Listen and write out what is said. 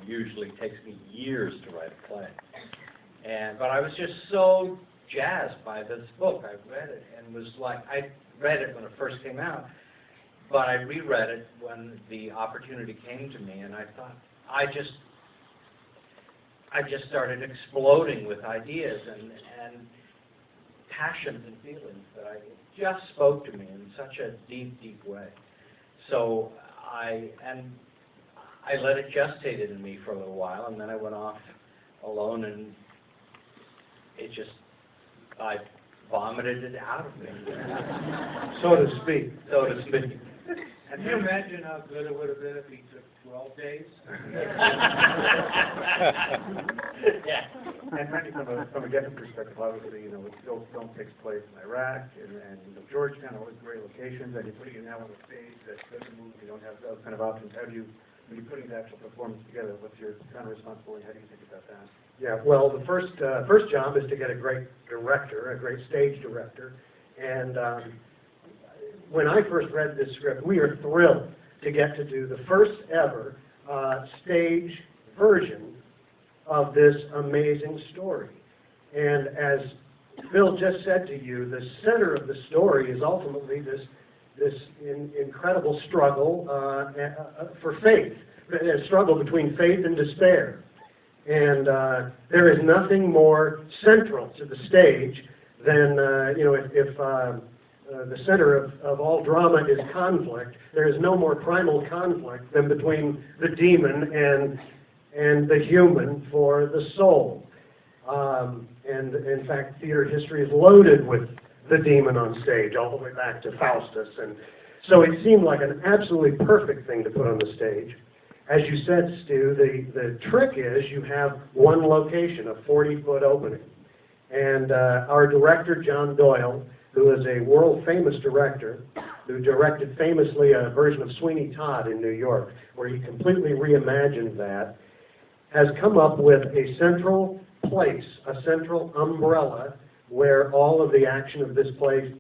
Usually it takes me years to write a play. But I was just so jazzed by this book. I read it and was like, I read it when it first came out, but I reread it when the opportunity came to me, and I thought, I just started exploding with ideas and passions and feelings that it just spoke to me in such a deep, deep way. So I let it gestate in me for a little while, and then I went off alone, and I vomited it out of me. So to speak. So to speak. Can you imagine how good it would have been if he took 12 days? Yeah. And Randy, from a Geffen perspective, obviously, the film takes place in Iraq and Georgetown, all these great locations, and you're putting it now on the stage that doesn't move, you don't have those kind of options. How do you, when you're putting the actual performance together, what's your kind of responsibility? How do you think about that? Yeah, well, the first job is to get a great director, a great stage director. And when I first read this script, we are thrilled to get to do the first ever stage version of this amazing story. And as Phil just said to you, the center of the story is ultimately this incredible struggle for faith, a struggle between faith and despair. And there is nothing more central to the stage than, if the center of all drama is conflict, there is no more primal conflict than between the demon and the human for the soul. And in fact, theater history is loaded with the demon on stage, all the way back to Faustus. And so it seemed like an absolutely perfect thing to put on the stage. As you said, Stu, the trick is you have one location, a 40-foot opening. And our director, John Doyle, who is a world-famous director, who directed famously a version of Sweeney Todd in New York, where he completely reimagined that, has come up with a central place, a central umbrella, where all of the action of this play